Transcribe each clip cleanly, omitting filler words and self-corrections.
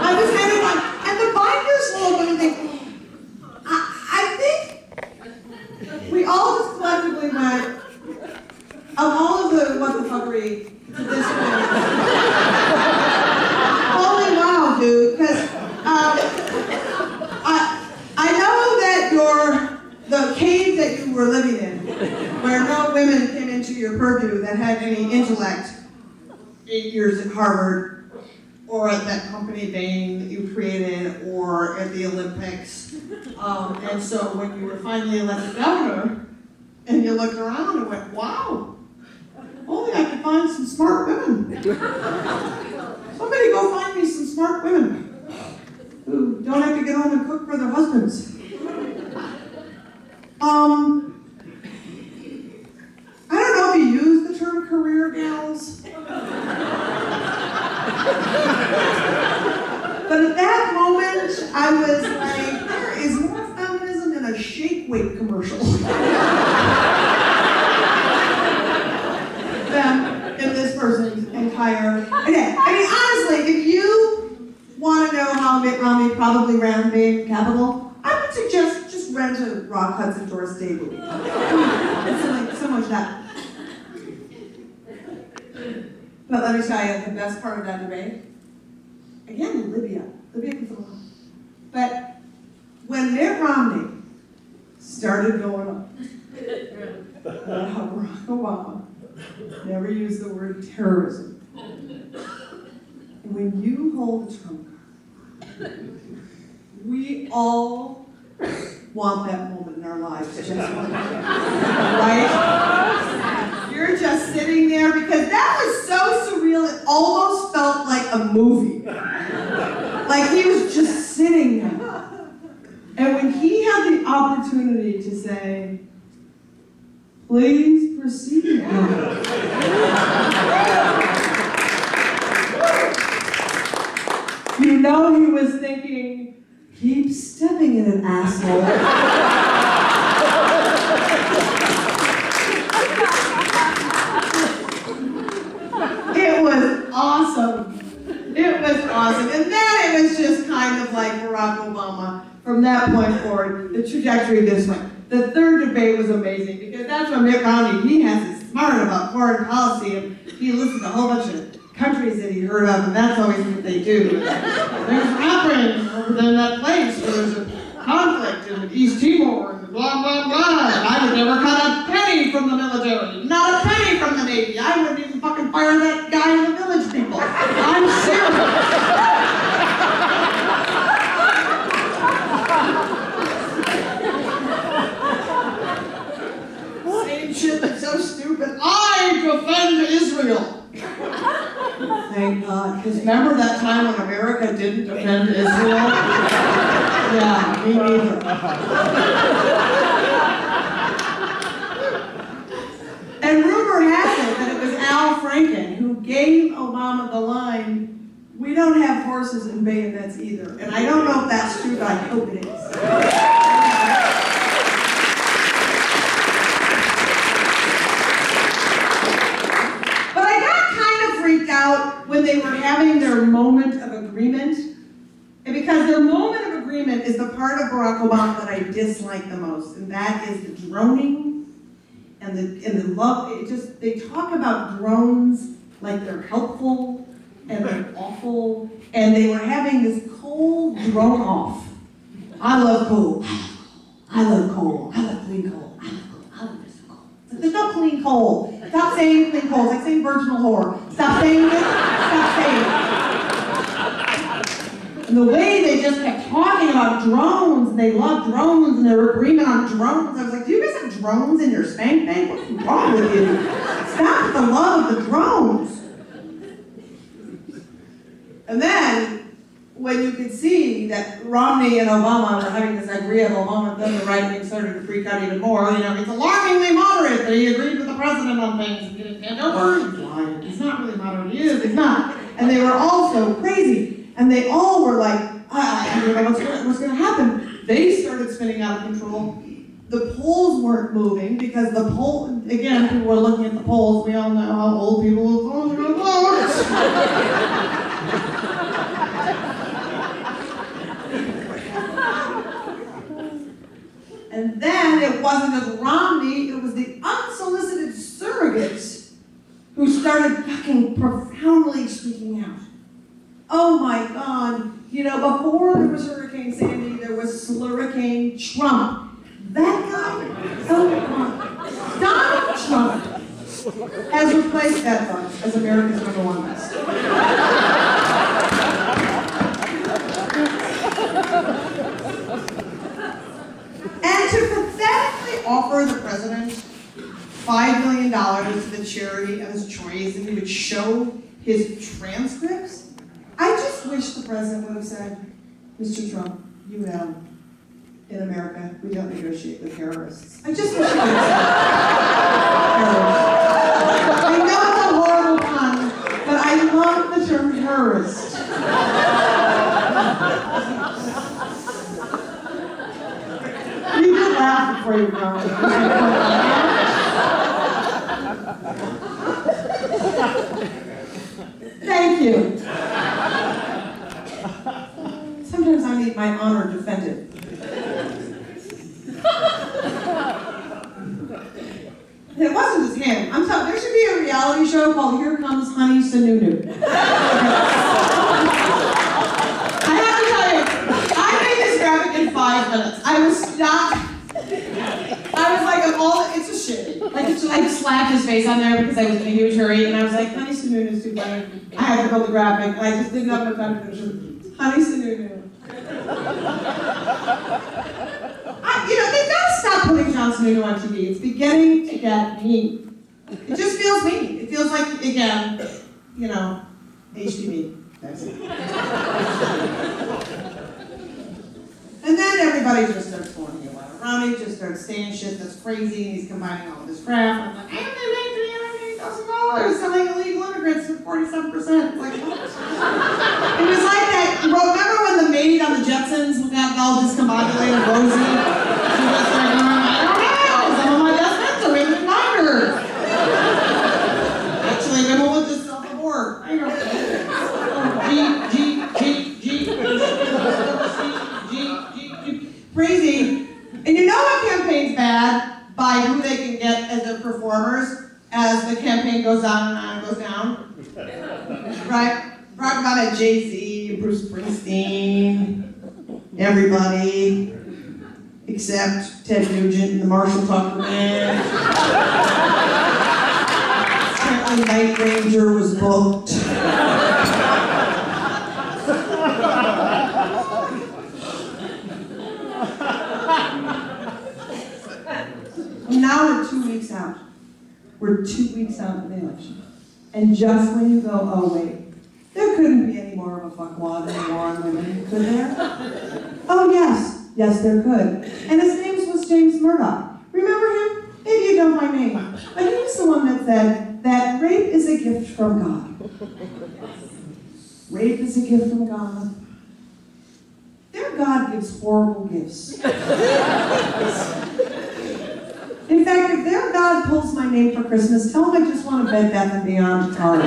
I was handing one, and the binder's full of them, and I think we all just collectively went, of all of the what the fuckery to this point, holy wow, dude, because I know that the cave that you were living in, where no women came into your purview that had any intellect, 8 years at Harvard, or at that company Bain that you created, or at the Olympics. And so when you were finally elected governor, and you looked around and went, wow, only I could find some smart women. Somebody go find me some smart women who don't have to get home and cook for their husbands. I don't know if you use the term career gals. But at that moment, I was like, there is more feminism in a shake weight commercial than in this person's entire. Okay, I mean, honestly, if you want to know how Mitt Romney probably ran Bain Capital, I would suggest just rent a Rock Hudson Doris Day movie. It's like so much that. But let me tell you, the best part of that debate, again, Libya was alone. But when Mitt Romney started going up, how Barack Obama never used the word terrorism. And when you hold the Trump card, we all want that moment in our lives, just one, right? You're just sitting there because that was so surreal, it almost felt like a movie. Like he was just sitting there. And when he had the opportunity to say, please proceed. You know he was thinking, keep stepping in it, asshole. It was awesome. It was awesome. And then it was just kind of like Barack Obama. From that point forward, the trajectory this way. The third debate was amazing because that's when Mitt Romney, he has his smart about foreign policy and he listened to a whole bunch of countries that he heard of, and that's always what they do. There's happening over in that place where there's a conflict in East Timor and blah, blah, blah. And I would never cut a penny from the military, not a penny from the Navy. I wouldn't even fucking fire that guy in the Village People. I'm serious. Same shit that's so stupid. I defend Israel. Thank God. Because remember that time when America didn't defend Israel? Yeah, me neither. And rumor has it that it was Al Franken who gave Obama the line, we don't have horses and bayonets either. And I don't know if that's true, but I hope it is. Out when they were having their moment of agreement, and because their moment of agreement is the part of Barack Obama that I dislike the most, and that is the droning and the love. They talk about drones like they're helpful and they're awful, and they were having this coal drone off. I love coal. I love coal. I love clean coal. I love coal. I love this coal. There's no clean coal. Stop saying clean coal. It's like saying virginal whore. Stop saying it. Stop saying it. And the way they just kept talking about drones, and they love drones, and their agreement on drones. I was like, do you guys have drones in your spank bank? What's wrong with you? Stop with the love of the drones. And then, when you could see that Romney and Obama were having this idea of Obama, then the right wing started to freak out even more. You know, it's alarmingly moderate that he agreed with the president on things. And don't worry, he's lying. He's not really moderate. He is. He's not. And they were all so crazy. And they all were like, I don't know what's going to happen. They started spinning out of control. The polls weren't moving because the poll, again, people were looking at the polls. We all know how old people will vote. wasn't just Romney, it was the unsolicited surrogates who started fucking profoundly speaking out. Oh my God. You know, before there was Hurricane Sandy, there was Hurricane Trump. That guy, oh Donald Trump, has replaced that bunch as America's #1 best. And to pathetically offer the president $5 million to the charity of his choice, and he would show his transcripts. I just wish the president would have said, Mr. Trump, you know, in America, we don't negotiate with terrorists. I just wish he would have said terrorists. I know it's a horrible pun, but I love the term terrorist. You did laugh before you wrote it. Thank you. Sometimes I need my honor defended. It wasn't just him. I'm telling you, there should be a reality show called Here Comes Honey Sununu. I have to tell you, I made this graphic in 5 minutes. I was like, of all, it's a shit. Like, I just slapped his face on there because I was in a huge hurry, and I was like, Honey Sununu is too funny. I have to build the graphic, and I just didn't have enough time to finish it. Honey Sununu. You know, they've got to stop putting John Sununu on TV. It's beginning to get mean. It just feels mean. It feels like, again, you know, HTV. That's it. And then everybody just starts going here. Romney just starts saying shit that's crazy, and he's combining all of this crap. I'm like, and they made $380,000 selling illegal immigrants for 47%. Like, what? It was like that. Remember when the maid on the Jetsons got all discombobulated, Rosie? She was like, I don't know, some of my best friends are women minors. Actually, women will just self-abort. I don't know. Crazy. And you know what campaign's bad? By who they can get as their performers as the campaign goes on and goes down. Right? Talk about it, Jay-Z, Bruce Springsteen, everybody, except Ted Nugent and the Marshall Tucker Band. Apparently Night Ranger was booked. Now we're 2 weeks out. We're 2 weeks out of the election. And just when you go, oh wait, there couldn't be any more of a fuckwad than war on women, could there? Oh yes, yes there could. And his name was James Murdoch. Remember him? Maybe you don't my name. But he was the one that said that rape is a gift from God. Rape is a gift from God. Their God gives horrible gifts. In fact, if their God pulls my name for Christmas, tell him I just want a Bed Bath & Beyond card.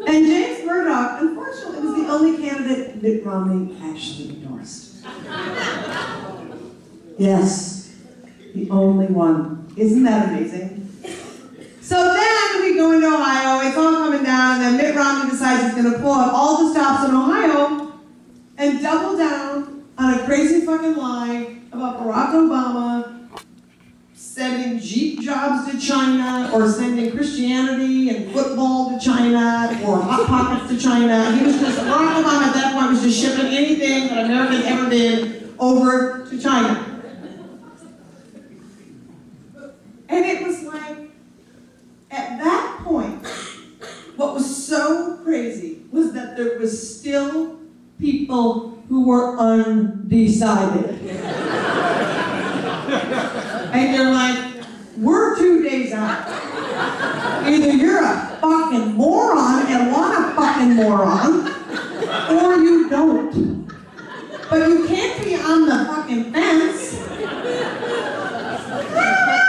And James Murdoch, unfortunately, was the only candidate Mitt Romney actually endorsed. Yes, the only one. Isn't that amazing? So then we go into Ohio, it's all coming down, and then Mitt Romney decides he's going to pull out all the stops in Ohio and double down on a crazy fucking lie about Barack Obama sending Jeep jobs to China, or sending Christianity and football to China, or Hot Pockets to China. He was just, Barack Obama at that point was just shipping anything that Americans ever did over to China. And it was like, at that point, what was so crazy was that there was still people who were undecided. And you're like, we're 2 days out. Either you're a fucking moron and want a fucking moron, or you don't. But you can't be on the fucking fence. I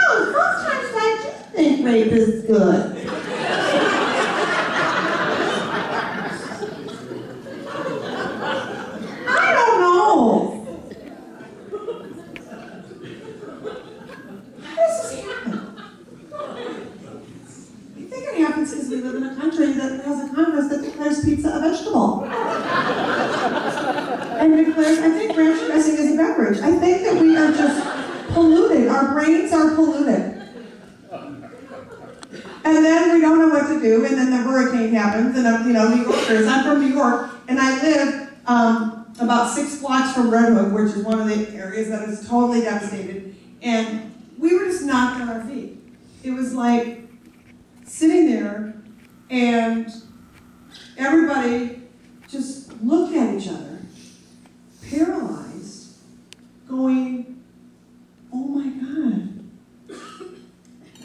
don't know, sometimes I just think rape is good. difference is we live in a country that has a Congress that declares pizza a vegetable. And declares, I think ranch dressing is a beverage. I think that we are just polluted. Our brains are polluted. And then we don't know what to do, and then the hurricane happens, and New Yorkers, I'm from New York, and I live about 6 blocks from Red Hook, which is one of the areas that is totally devastated, and we were just knocked on our feet. It was like sitting there, and everybody just looked at each other, paralyzed, going, oh my God.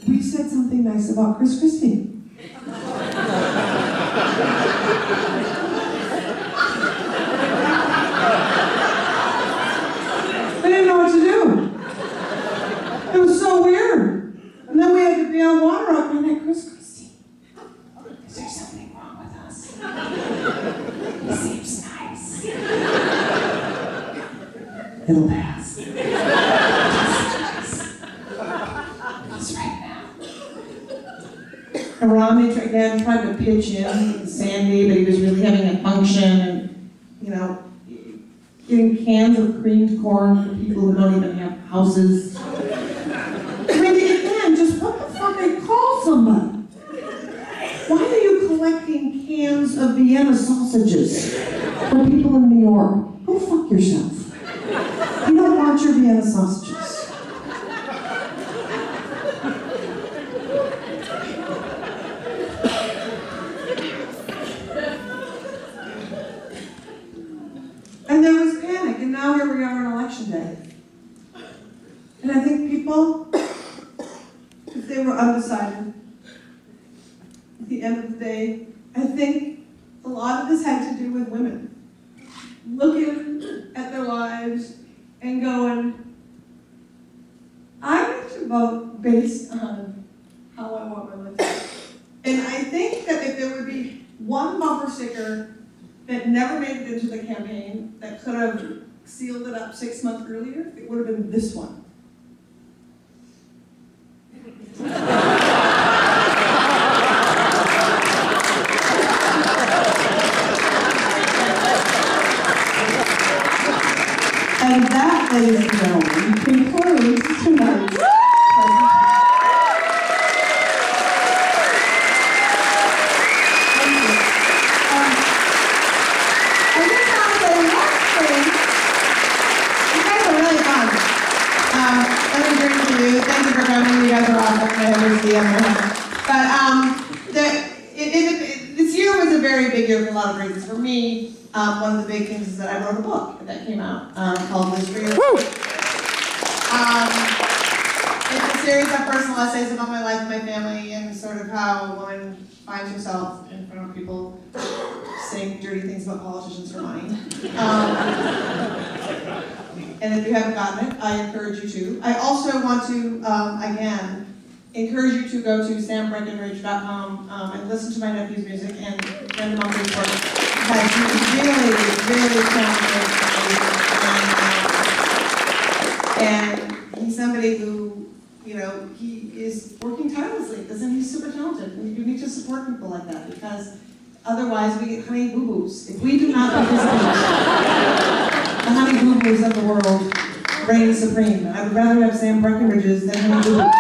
We said something nice about Chris Christie. I didn't know what to do. It was so weird. And then we had to be on water up and like, Chris Christie, is there something wrong with us? He seems nice. It'll pass. Just right now. And Romney again tried to pitch in Sandy, but he was really having a function and, getting cans of creamed corn for people who don't even have houses. I mean, again, just what the fuck, call somebody. Why are you collecting cans of Vienna sausages for people in New York? Go fuck yourself. You don't want your Vienna sausages. And there was panic, and now here we are on election day. And I think people, if they were undecided, at the end of the day, I think a lot of this had to do with women. Looking at their lives and going, I need to vote based on how I want my life. And I think that if there would be one bumper sticker that never made it into the campaign, that could have sealed it up 6 months earlier, it would have been this one. And that, ladies and gentlemen, concludes tonight's presentation. Thank you for coming. You guys are awesome. But this year was a very big year for a lot of reasons. For me, one of the big things is that I wrote a book that came out called Lizz Winstead. It's a series of personal essays about my life and my family and sort of how a woman finds herself in front of people saying dirty things about politicians for money. And if you haven't gotten it, I encourage you to. I also want to, again, encourage you to go to sambreckenridge.com and listen to my nephew's music and friend him on Facebook. Because he's really, really talented. And he's somebody who, he is working tirelessly. He's super talented. And you need to support people like that because otherwise we get honey boo-boos. If we do not participate, the honey boo-boos of the world reign supreme. I would rather have Sam Breckenridge's than honey boo-boos.